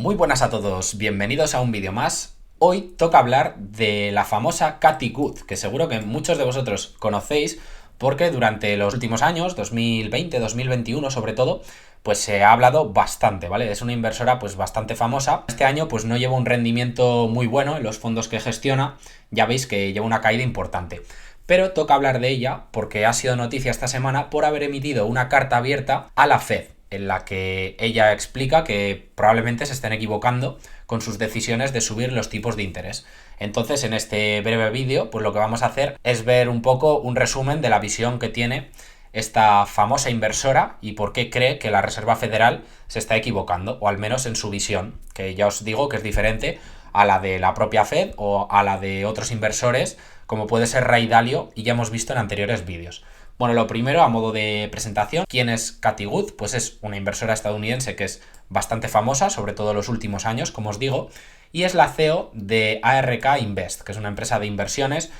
Muy buenas a todos, bienvenidos a un vídeo más. Hoy toca hablar de la famosa Cathie Wood, que seguro que muchos de vosotros conocéis porque durante los últimos años, 2020, 2021 sobre todo, pues se ha hablado bastante, ¿vale? Es una inversora pues bastante famosa. Este año pues no lleva un rendimiento muy bueno en los fondos que gestiona, ya veis que lleva una caída importante. Pero toca hablar de ella porque ha sido noticia esta semana por haber emitido una carta abierta a la Fed, en la que ella explica que probablemente se estén equivocando con sus decisiones de subir los tipos de interés. Entonces, en este breve vídeo, pues lo que vamos a hacer es ver un poco un resumen de la visión que tiene esta famosa inversora y por qué cree que la Reserva Federal se está equivocando, o al menos en su visión, que ya os digo que es diferente a la de la propia Fed o a la de otros inversores, como puede ser Ray Dalio, y ya hemos visto en anteriores vídeos. Bueno, lo primero, a modo de presentación, ¿quién es Cathie Wood? Pues es una inversora estadounidense que es bastante famosa, sobre todo en los últimos años, como os digo, y es la CEO de ARK Invest, que es una empresa de inversiones.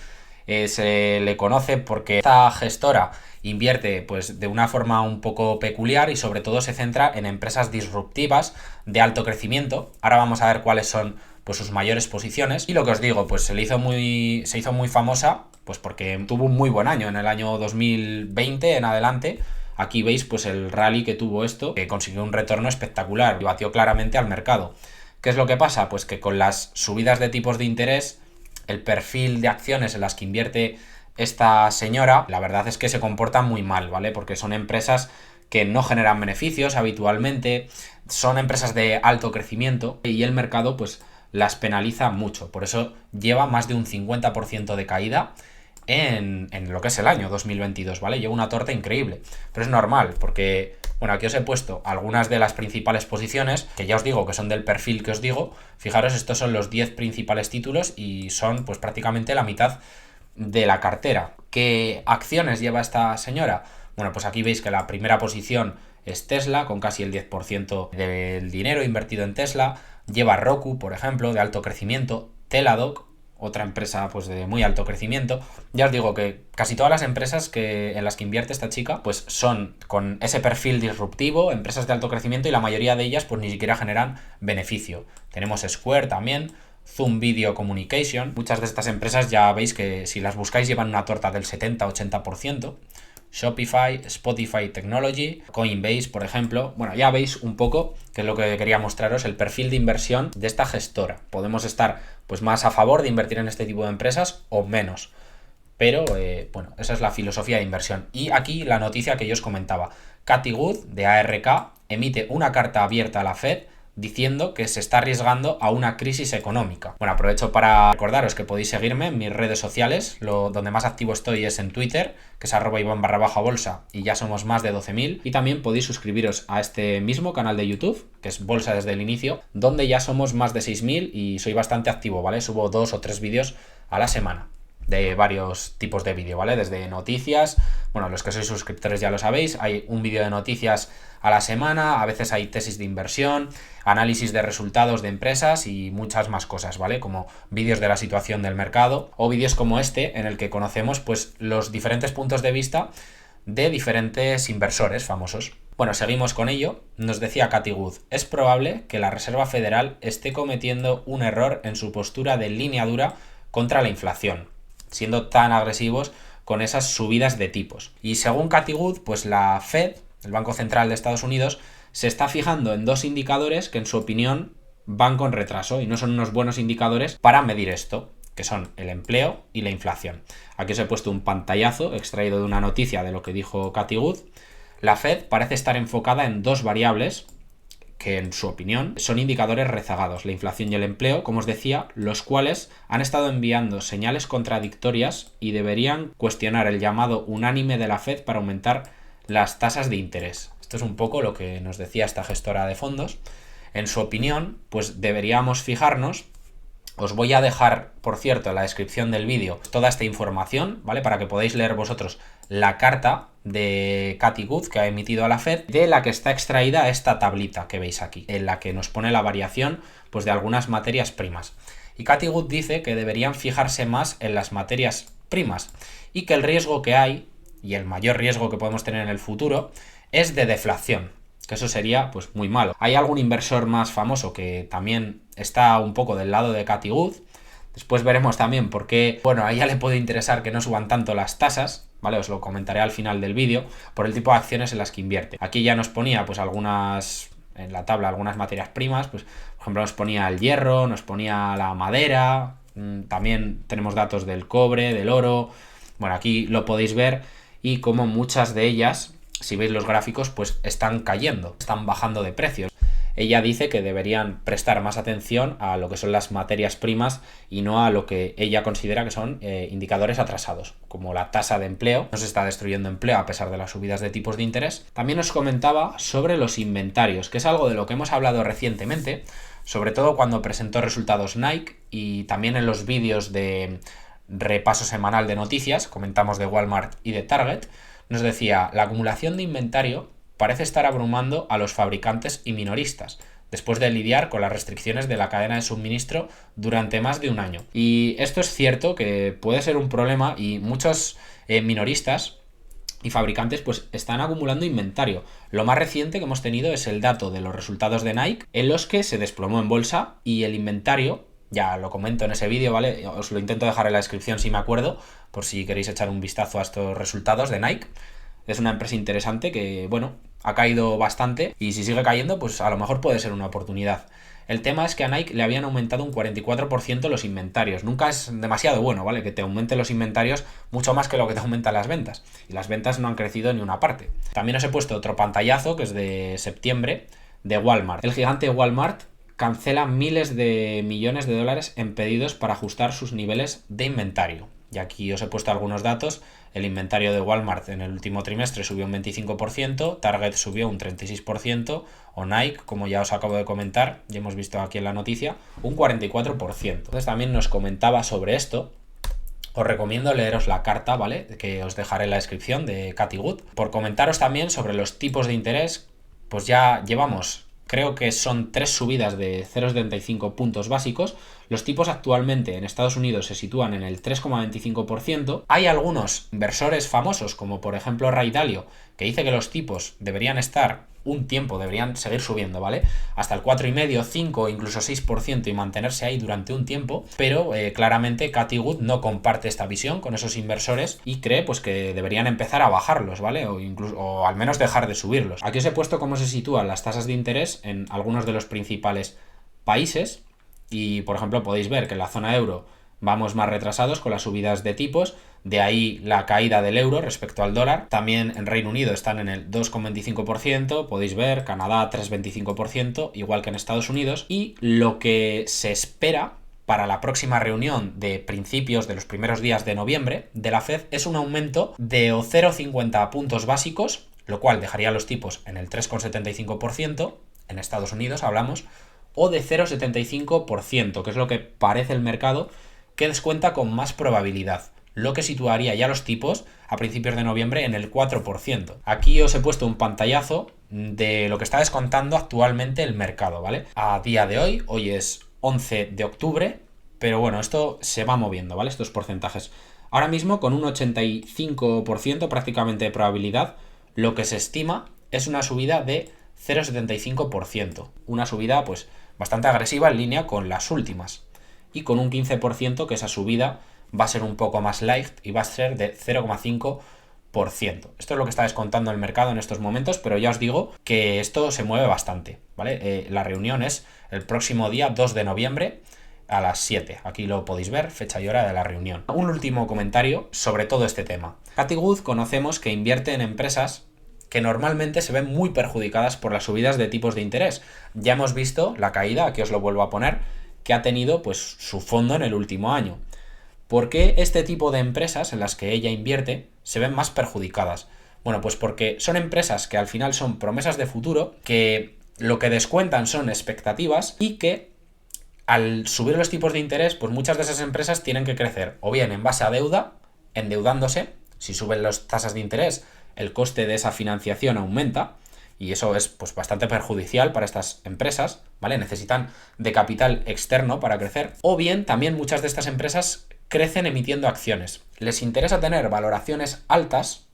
Se le conoce porque esta gestora invierte pues de una forma un poco peculiar y sobre todo se centra en empresas disruptivas de alto crecimiento. Ahora vamos a ver cuáles son pues sus mayores posiciones. Y lo que os digo, pues se hizo muy famosa pues porque tuvo un muy buen año en el año 2020 en adelante. Aquí veis pues el rally que tuvo esto, que consiguió un retorno espectacular y batió claramente al mercado. ¿Qué es lo que pasa? Pues que con las subidas de tipos de interés, el perfil de acciones en las que invierte esta señora, la verdad es que se comportan muy mal, ¿vale? Porque son empresas que no generan beneficios habitualmente, son empresas de alto crecimiento y el mercado pues las penaliza mucho. Por eso lleva más de un 50% de caída en lo que es el año 2022, ¿vale? Lleva una torta increíble. Pero es normal, porque, bueno, aquí os he puesto algunas de las principales posiciones, que ya os digo que son del perfil que os digo. Fijaros, estos son los 10 principales títulos y son pues prácticamente la mitad de la cartera. ¿Qué acciones lleva esta señora? Bueno, pues aquí veis que la primera posición es Tesla, con casi el 10% del dinero invertido en Tesla. Lleva Roku, por ejemplo, de alto crecimiento, Teladoc, otra empresa pues de muy alto crecimiento. Ya os digo que casi todas las empresas en las que invierte esta chica pues son con ese perfil disruptivo, empresas de alto crecimiento, y la mayoría de ellas pues ni siquiera generan beneficio. Tenemos Square también, Zoom Video Communication. Muchas de estas empresas ya veis que si las buscáis llevan una torta del 70-80%. Shopify, Spotify Technology, Coinbase, por ejemplo. Bueno, ya veis un poco que es lo que quería mostraros, el perfil de inversión de esta gestora. Podemos estar pues más a favor de invertir en este tipo de empresas o menos. Pero, bueno, esa es la filosofía de inversión. Y aquí la noticia que yo os comentaba. Cathie Wood, de ARK, emite una carta abierta a la Fed diciendo que se está arriesgando a una crisis económica. Bueno, aprovecho para recordaros que podéis seguirme en mis redes sociales. Donde más activo estoy es en Twitter, que es @Iván_bolsa, y ya somos más de 12.000. Y también podéis suscribiros a este mismo canal de YouTube, que es Bolsa desde el inicio, donde ya somos más de 6.000 y soy bastante activo, ¿vale? Subo 2 o 3 vídeos a la semana de varios tipos de vídeo, ¿vale? Desde noticias, bueno, los que sois suscriptores ya lo sabéis, hay un vídeo de noticias a la semana, a veces hay tesis de inversión, análisis de resultados de empresas y muchas más cosas, ¿vale? Como vídeos de la situación del mercado o vídeos como este en el que conocemos pues los diferentes puntos de vista de diferentes inversores famosos. Bueno, seguimos con ello. Nos decía Cathie Wood, es probable que la Reserva Federal esté cometiendo un error en su postura de línea dura contra la inflación, siendo tan agresivos con esas subidas de tipos. Y según Cathie Wood, pues la Fed, el Banco Central de Estados Unidos, se está fijando en dos indicadores que en su opinión van con retraso y no son unos buenos indicadores para medir esto, que son el empleo y la inflación. Aquí os he puesto un pantallazo extraído de una noticia de lo que dijo Cathie Wood. La Fed parece estar enfocada en dos variables que en su opinión son indicadores rezagados, la inflación y el empleo, como os decía, los cuales han estado enviando señales contradictorias y deberían cuestionar el llamado unánime de la Fed para aumentar las tasas de interés. Esto es un poco lo que nos decía esta gestora de fondos. En su opinión, pues deberíamos fijarnos. Os voy a dejar, por cierto, en la descripción del vídeo toda esta información, ¿vale? Para que podáis leer vosotros la carta de Cathie Wood que ha emitido a la Fed, de la que está extraída esta tablita que veis aquí, en la que nos pone la variación pues, de algunas materias primas. Y Cathie Wood dice que deberían fijarse más en las materias primas y que el riesgo que hay, y el mayor riesgo que podemos tener en el futuro, es de deflación. que eso sería pues muy malo. Hay algún inversor más famoso que también está un poco del lado de Cathie Wood. Después veremos también por qué, bueno, a ella le puede interesar que no suban tanto las tasas, ¿vale? Os lo comentaré al final del vídeo, por el tipo de acciones en las que invierte. Aquí ya nos ponía pues algunas, en la tabla, algunas materias primas, pues por ejemplo nos ponía el hierro, nos ponía la madera, también tenemos datos del cobre, del oro, bueno, aquí lo podéis ver y como muchas de ellas, si veis los gráficos, pues están cayendo, están bajando de precios. Ella dice que deberían prestar más atención a lo que son las materias primas y no a lo que ella considera que son indicadores atrasados, como la tasa de empleo. No se está destruyendo empleo a pesar de las subidas de tipos de interés. También nos comentaba sobre los inventarios, que es algo de lo que hemos hablado recientemente, sobre todo cuando presentó resultados Nike y también en los vídeos de repaso semanal de noticias, comentamos de Walmart y de Target. Nos decía, la acumulación de inventario parece estar abrumando a los fabricantes y minoristas, después de lidiar con las restricciones de la cadena de suministro durante más de un año. Y esto es cierto que puede ser un problema y muchos minoristas y fabricantes pues están acumulando inventario. Lo más reciente que hemos tenido es el dato de los resultados de Nike, en los que se desplomó en bolsa y el inventario, ya lo comento en ese vídeo, ¿vale? Os lo intento dejar en la descripción si me acuerdo, por si queréis echar un vistazo a estos resultados de Nike. Es una empresa interesante que, bueno, ha caído bastante y si sigue cayendo, pues a lo mejor puede ser una oportunidad. El tema es que a Nike le habían aumentado un 44% los inventarios. Nunca es demasiado bueno, ¿vale? Que te aumenten los inventarios mucho más que lo que te aumentan las ventas. Y las ventas no han crecido ni una parte. También os he puesto otro pantallazo, que es de septiembre, de Walmart. El gigante Walmart cancela miles de millones de dólares en pedidos para ajustar sus niveles de inventario. Y aquí os he puesto algunos datos. El inventario de Walmart en el último trimestre subió un 25%, Target subió un 36%, o Nike, como ya os acabo de comentar, ya hemos visto aquí en la noticia, un 44%. Entonces también nos comentaba sobre esto. Os recomiendo leeros la carta, ¿vale? Que os dejaré en la descripción de Cathie Wood. Por comentaros también sobre los tipos de interés, pues ya llevamos, creo que son 3 subidas de 0,75 puntos básicos. Los tipos actualmente en Estados Unidos se sitúan en el 3,25%. Hay algunos inversores famosos, como por ejemplo Ray Dalio, que dice que los tipos deberían estar un tiempo, deberían seguir subiendo, ¿vale? Hasta el 4,5, 5, incluso 6% y mantenerse ahí durante un tiempo, pero claramente Cathie Wood no comparte esta visión con esos inversores y cree pues que deberían empezar a bajarlos, ¿vale? O al menos dejar de subirlos. Aquí os he puesto cómo se sitúan las tasas de interés en algunos de los principales países y, por ejemplo, podéis ver que en la zona euro vamos más retrasados con las subidas de tipos, de ahí la caída del euro respecto al dólar. También en Reino Unido están en el 2,25%, podéis ver, Canadá 3,25%, igual que en Estados Unidos. Y lo que se espera para la próxima reunión de principios de los primeros días de noviembre de la Fed es un aumento de 0,50 puntos básicos, lo cual dejaría los tipos en el 3,75%, en Estados Unidos hablamos, o de 0,75%, que es lo que parece el mercado que descuenta con más probabilidad, lo que situaría ya los tipos a principios de noviembre en el 4%. Aquí os he puesto un pantallazo de lo que está descontando actualmente el mercado, ¿vale? A día de hoy es 11 de octubre, pero bueno, esto se va moviendo, ¿vale? Estos porcentajes. Ahora mismo, con un 85% prácticamente de probabilidad, lo que se estima es una subida de 0,75%. Una subida, pues, bastante agresiva en línea con las últimas. Y con un 15% que esa subida va a ser un poco más light y va a ser de 0,5%. Esto es lo que está descontando el mercado en estos momentos, pero ya os digo que esto se mueve bastante, ¿vale? La reunión es el próximo día 2 de noviembre a las 7. Aquí lo podéis ver, fecha y hora de la reunión. Un último comentario sobre todo este tema. Cathie Wood conocemos que invierte en empresas que normalmente se ven muy perjudicadas por las subidas de tipos de interés. Ya hemos visto la caída, aquí os lo vuelvo a poner, que ha tenido pues su fondo en el último año. ¿Por qué este tipo de empresas en las que ella invierte se ven más perjudicadas? Bueno, pues porque son empresas que al final son promesas de futuro, que lo que descuentan son expectativas y que al subir los tipos de interés, pues muchas de esas empresas tienen que crecer o bien en base a deuda, endeudándose. Si suben las tasas de interés, el coste de esa financiación aumenta y eso es pues bastante perjudicial para estas empresas, ¿vale? Necesitan de capital externo para crecer. O bien también muchas de estas empresas crecen emitiendo acciones. Les interesa tener valoraciones altas,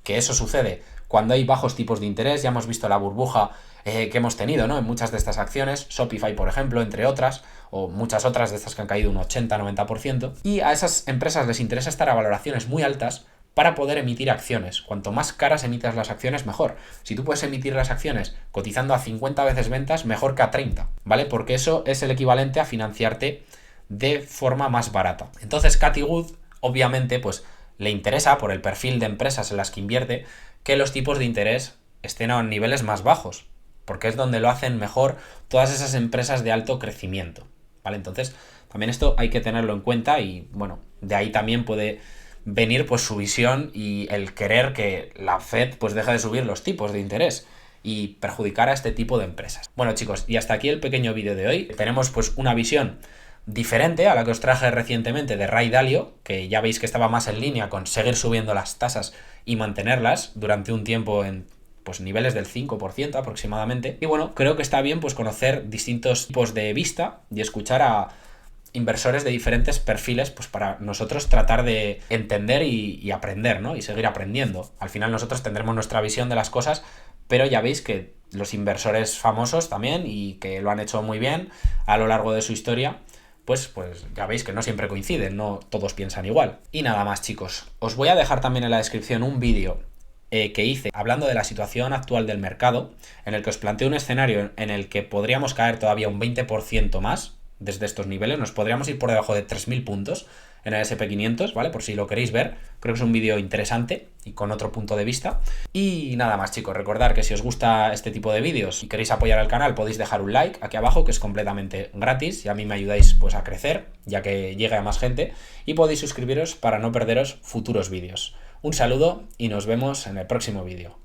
que eso sucede cuando hay bajos tipos de interés. Ya hemos visto la burbuja que hemos tenido, ¿no?, en muchas de estas acciones, Shopify, por ejemplo, entre otras, o muchas otras de estas que han caído un 80-90%. Y a esas empresas les interesa estar a valoraciones muy altas para poder emitir acciones. Cuanto más caras emitas las acciones, mejor. Si tú puedes emitir las acciones cotizando a 50 veces ventas, mejor que a 30, ¿vale? Porque eso es el equivalente a financiarte de forma más barata. Entonces, Cathie Wood, obviamente, pues le interesa, por el perfil de empresas en las que invierte, que los tipos de interés estén a niveles más bajos, porque es donde lo hacen mejor todas esas empresas de alto crecimiento, ¿vale? Entonces, también esto hay que tenerlo en cuenta y, bueno, de ahí también puede venir pues su visión y el querer que la Fed pues deje de subir los tipos de interés y perjudicar a este tipo de empresas. Bueno, chicos, y hasta aquí el pequeño vídeo de hoy. Tenemos pues una visión diferente a la que os traje recientemente de Ray Dalio, que ya veis que estaba más en línea con seguir subiendo las tasas y mantenerlas durante un tiempo en pues niveles del 5% aproximadamente. Y bueno, creo que está bien pues conocer distintos tipos de vista y escuchar a inversores de diferentes perfiles, pues para nosotros tratar de entender y aprender, ¿no? Y seguir aprendiendo. Al final nosotros tendremos nuestra visión de las cosas, pero ya veis que los inversores famosos también, y que lo han hecho muy bien a lo largo de su historia, pues ya veis que no siempre coinciden, no todos piensan igual. Y nada más, chicos. Os voy a dejar también en la descripción un vídeo que hice hablando de la situación actual del mercado, en el que os planteo un escenario en el que podríamos caer todavía un 20% más desde estos niveles. Nos podríamos ir por debajo de 3.000 puntos en el SP500, ¿vale? Por si lo queréis ver. Creo que es un vídeo interesante y con otro punto de vista. Y nada más, chicos. Recordad que si os gusta este tipo de vídeos y queréis apoyar al canal, podéis dejar un like aquí abajo, que es completamente gratis, y a mí me ayudáis pues a crecer, ya que llegue a más gente. Y podéis suscribiros para no perderos futuros vídeos. Un saludo y nos vemos en el próximo vídeo.